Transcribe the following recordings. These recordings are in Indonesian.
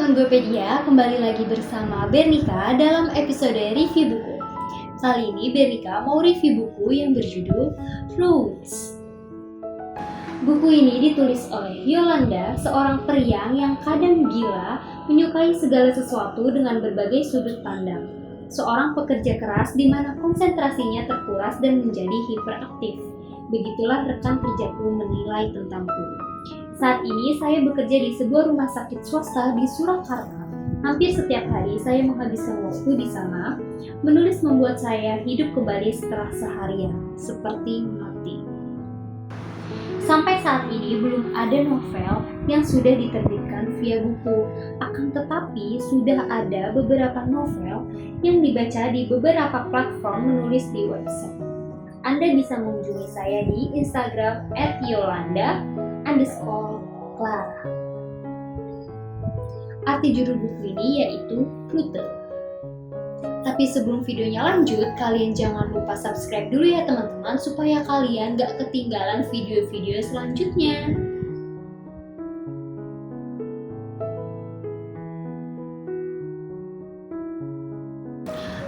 teman-teman Gopedia, kembali lagi bersama Bernika dalam episode review buku. Kali ini Bernika mau review buku yang berjudul Roots. Buku ini ditulis oleh Yolanda, seorang periang yang kadang gila, menyukai segala sesuatu dengan berbagai sudut pandang. Seorang pekerja keras di mana konsentrasinya terkuras dan menjadi hiperaktif. Begitulah rekan kerjaku menilai tentangku. Saat ini saya bekerja di sebuah rumah sakit swasta di Surakarta. Hampir setiap hari saya menghabiskan waktu di sana. Menulis membuat saya hidup kembali setelah seharian, seperti mati. Sampai saat ini belum ada novel yang sudah diterbitkan via buku. Akan tetapi sudah ada beberapa novel yang dibaca di beberapa platform menulis di website. Anda bisa mengunjungi saya di Instagram @yolanda_Clara. Arti judul buku ini yaitu rute. Tapi sebelum videonya lanjut, kalian jangan lupa subscribe dulu ya teman-teman, supaya kalian gak ketinggalan video-video selanjutnya.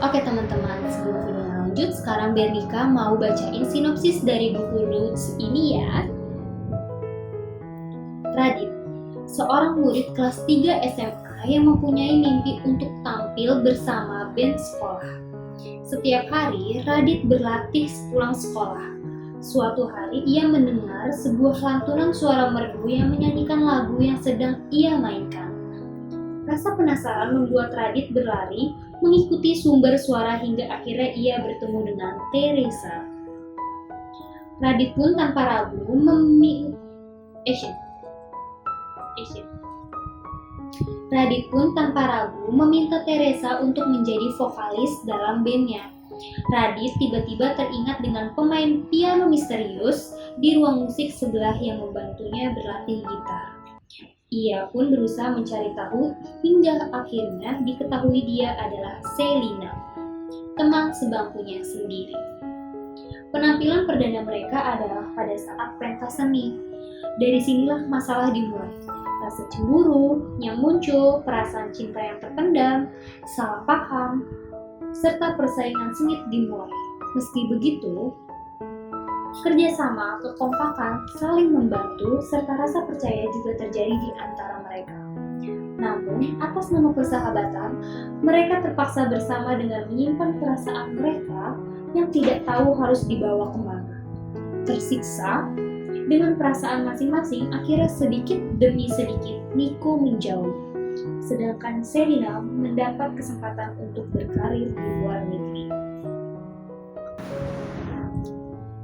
Oke teman-teman, sebelum videonya lanjut, sekarang Bernika mau bacain sinopsis dari buku Roots ini ya. Radit, seorang murid kelas 3 SMA yang mempunyai mimpi untuk tampil bersama band sekolah. Setiap hari, Radit berlatih sepulang sekolah. Suatu hari, ia mendengar sebuah lantunan suara merdu yang menyanyikan lagu yang sedang ia mainkan. Rasa penasaran membuat Radit berlari mengikuti sumber suara hingga akhirnya ia bertemu dengan Teresa. Radit pun tanpa ragu Radit pun tanpa ragu meminta Teresa untuk menjadi vokalis dalam bandnya. Radit tiba-tiba teringat dengan pemain piano misterius di ruang musik sebelah yang membantunya berlatih gitar. Ia pun berusaha mencari tahu hingga akhirnya diketahui dia adalah Selina, teman sebangkunya sendiri. Penampilan perdana mereka adalah pada saat pentas seni. Dari sinilah masalah dimulai. Rasa cemburu yang muncul, perasaan cinta yang terpendam, salah paham, serta persaingan sengit dimulai. Meski begitu, kerjasama, kekompakan, saling membantu, serta rasa percaya juga terjadi di antara mereka. Namun, atas nama persahabatan, mereka terpaksa bersama dengan menyimpan perasaan mereka yang tidak tahu harus dibawa kemana. Tersiksa dengan perasaan masing-masing, akhirnya sedikit demi sedikit Nico menjauh. Sedangkan Selina mendapat kesempatan untuk berkarir di luar negeri.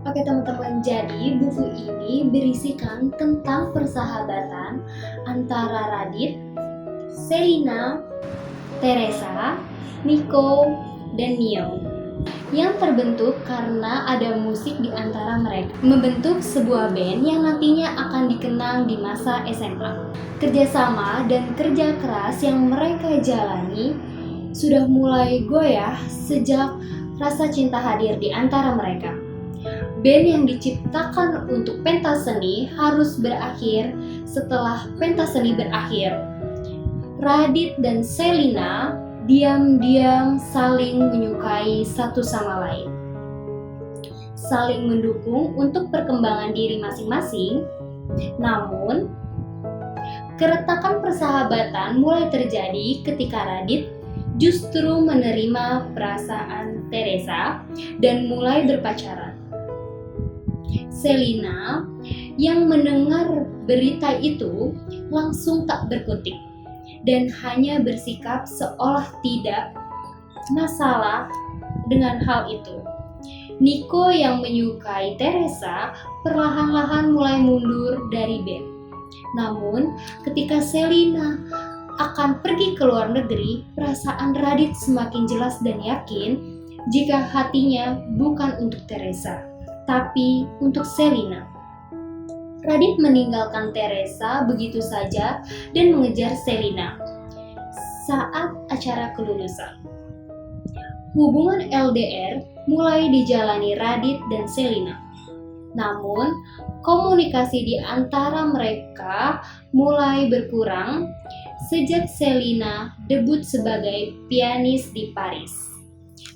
Oke teman-teman, jadi buku ini berisikan tentang persahabatan antara Radit, Selina, Teresa, Nico, dan Neo yang terbentuk karena ada musik di antara mereka, membentuk sebuah band yang nantinya akan dikenang di masa SMA. Kerjasama dan kerja keras yang mereka jalani sudah mulai goyah sejak rasa cinta hadir di antara mereka. Band yang diciptakan untuk pentas seni harus berakhir setelah pentas seni berakhir. Radit dan Selina diam-diam saling menyukai satu sama lain, saling mendukung untuk perkembangan diri masing-masing. Namun, keretakan persahabatan mulai terjadi ketika Radit justru menerima perasaan Teresa dan mulai berpacaran. Selina yang mendengar berita itu langsung tak berkutik dan hanya bersikap seolah tidak masalah dengan hal itu. Nico yang menyukai Teresa perlahan-lahan mulai mundur dari band. Namun, ketika Selina akan pergi ke luar negeri, perasaan Radit semakin jelas dan yakin jika hatinya bukan untuk Teresa, tapi untuk Selina. Radit meninggalkan Teresa begitu saja dan mengejar Selina saat acara kelulusan. Hubungan LDR mulai dijalani Radit dan Selina. Namun, komunikasi di antara mereka mulai berkurang sejak Selina debut sebagai pianis di Paris.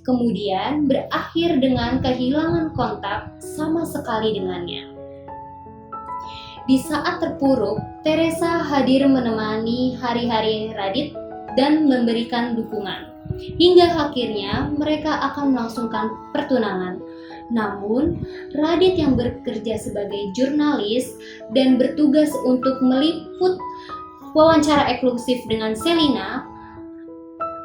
Kemudian berakhir dengan kehilangan kontak sama sekali dengannya. Di saat terpuruk, Teresa hadir menemani hari-hari Radit dan memberikan dukungan. Hingga akhirnya mereka akan melangsungkan pertunangan. Namun, Radit yang bekerja sebagai jurnalis dan bertugas untuk meliput wawancara eksklusif dengan Selina,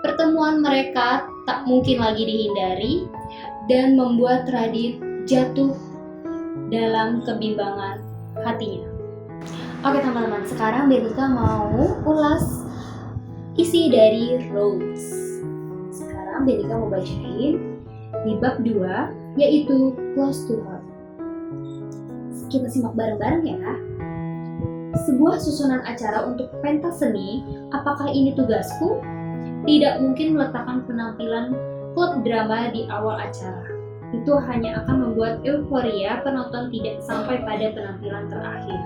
pertemuan mereka tak mungkin lagi dihindari dan membuat Radit jatuh dalam kebimbangan hatinya. Oke teman-teman, sekarang Benika mau ulas isi dari Rhodes. Sekarang Benika mau bacain di bab 2, yaitu Close to Heart. Kita simak bareng-bareng ya. Sebuah susunan acara untuk pentas seni, apakah ini tugasku? Tidak mungkin meletakkan penampilan klub drama di awal acara. Itu hanya akan membuat euforia penonton tidak sampai pada penampilan terakhir.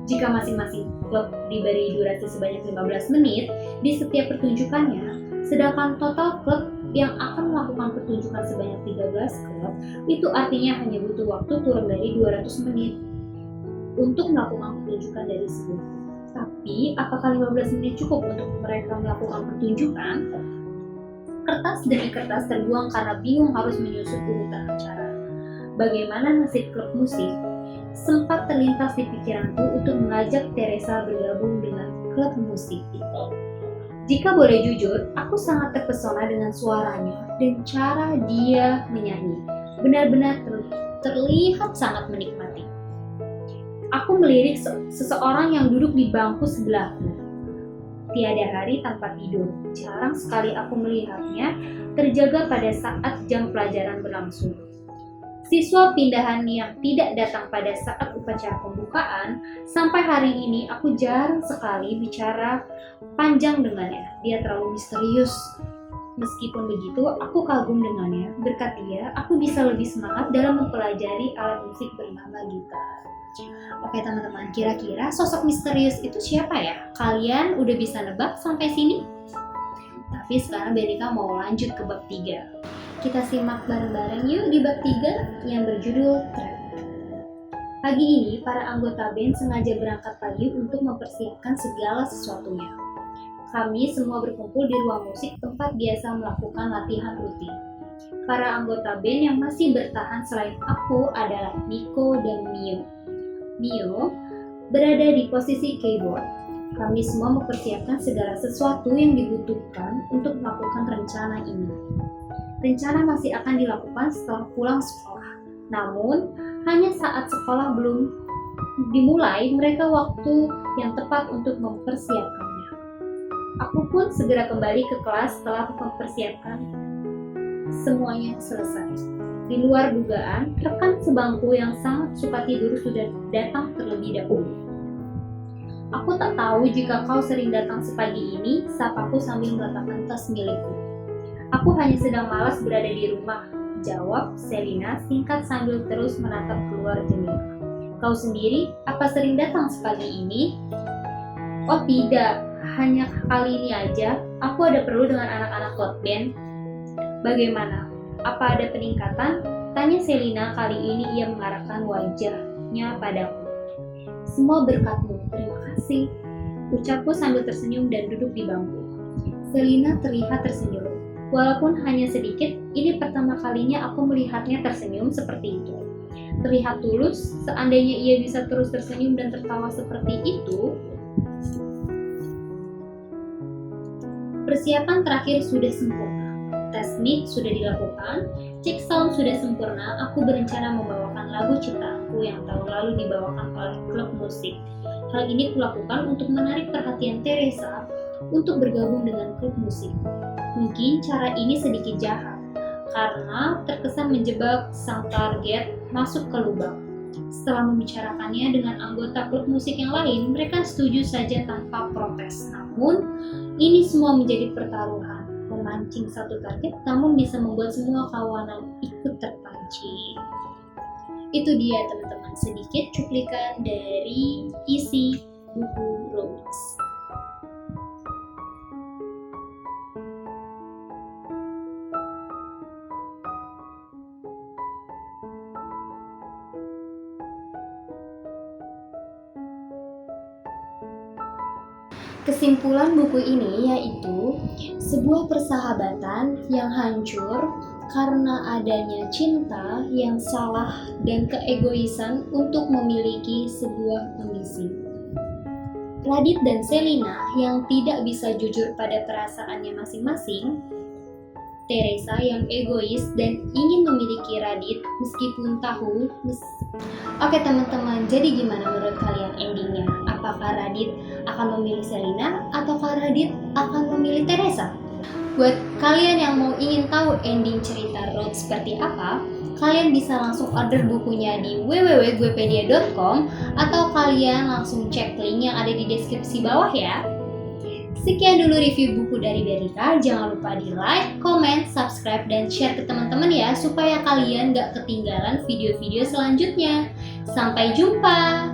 Jika masing-masing klub diberi durasi sebanyak 15 menit di setiap pertunjukannya, sedangkan total klub yang akan melakukan pertunjukan sebanyak 13 klub, itu artinya hanya butuh waktu kurang dari 200 menit untuk melakukan pertunjukan dari sebuah. Tapi, apakah 15 menit cukup untuk mereka melakukan pertunjukan? Kertas demi kertas terbuang karena bingung harus menyusun urutan acara. Bagaimana nasib klub musik? Sempat terlintas di pikiranku untuk mengajak Teresa bergabung dengan klub musik itu. Jika boleh jujur, aku sangat terpesona dengan suaranya dan cara dia menyanyi. Benar-benar terlihat sangat menikmati. Aku melirik seseorang yang duduk di bangku sebelahku. Tiada hari tanpa tidur. Jarang sekali aku melihatnya terjaga pada saat jam pelajaran berlangsung. Siswa pindahan yang tidak datang pada saat upacara pembukaan, sampai hari ini aku jarang sekali bicara panjang dengannya. Dia terlalu misterius. Meskipun begitu, aku kagum dengannya. Berkat dia, aku bisa lebih semangat dalam mempelajari alat musik bernama gitar. Oke teman-teman, kira-kira sosok misterius itu siapa ya? Kalian udah bisa nebak sampai sini? Tapi sekarang Benika mau lanjut ke bab 3. Kita simak bareng-bareng yuk di bab 3 yang berjudul Trap. Pagi ini, para anggota band sengaja berangkat pagi untuk mempersiapkan segala sesuatunya. Kami semua berkumpul di ruang musik tempat biasa melakukan latihan rutin. Para anggota band yang masih bertahan selain aku adalah Nico dan Mio. Mio berada di posisi keyboard. Kami semua mempersiapkan segala sesuatu yang dibutuhkan untuk melakukan rencana ini. Rencana masih akan dilakukan setelah pulang sekolah. Namun, hanya saat sekolah belum dimulai, mereka waktu yang tepat untuk mempersiapkannya. Aku pun segera kembali ke kelas setelah mempersiapkan semuanya selesai. Di luar dugaan, rekan sebangku yang sangat suka tidur sudah datang terlebih dahulu. Aku tak tahu jika kau sering datang sepagi ini, sapaku sambil meletakkan tas milikku. Aku hanya sedang malas berada di rumah, jawab Selina singkat sambil terus menatap keluar jendela. Kau sendiri, apa sering datang sepagi ini? Oh tidak, hanya kali ini aja. Aku ada perlu dengan anak-anak klub band. Bagaimana? Apa ada peningkatan? Tanya Selina, kali ini ia mengarahkan wajahnya padaku. Semua berkatmu, terima kasih. Ucapku sambil tersenyum dan duduk di bangku. Selina terlihat tersenyum. Walaupun hanya sedikit, ini pertama kalinya aku melihatnya tersenyum seperti itu. Terlihat tulus, seandainya ia bisa terus tersenyum dan tertawa seperti itu. Persiapan terakhir sudah sempurna. Tes mic sudah dilakukan, cek sound sudah sempurna. Aku berencana membawakan lagu ciptaanku yang tahun lalu dibawakan oleh klub musik. Hal ini kulakukan untuk menarik perhatian Teresa untuk bergabung dengan klub musik. Mungkin cara ini sedikit jahat, karena terkesan menjebak sang target masuk ke lubang. Setelah membicarakannya dengan anggota klub musik yang lain, mereka setuju saja tanpa protes. Namun, ini semua menjadi pertaruhan. Memancing satu target namun bisa membuat semua kawanan ikut terpancing. Itu dia teman-teman, sedikit cuplikan dari isi buku romance. Kesimpulan buku ini yaitu sebuah persahabatan yang hancur karena adanya cinta yang salah dan keegoisan untuk memiliki sebuah ambisi. Radit dan Selina yang tidak bisa jujur pada perasaannya masing-masing, Teresa yang egois dan ingin memiliki Radit meskipun tahu. Oke teman-teman, jadi gimana menurut kalian endingnya? Apakah Radit akan memilih Selina ataukah Radit akan memilih Teresa? Buat kalian yang mau ingin tahu ending cerita Road seperti apa, kalian bisa langsung order bukunya di www.guepedia.com atau kalian langsung cek link yang ada di deskripsi bawah ya. Sekian dulu review buku dari Berita. Jangan lupa di like, comment, subscribe, dan share ke teman-teman ya supaya kalian gak ketinggalan video-video selanjutnya. Sampai jumpa!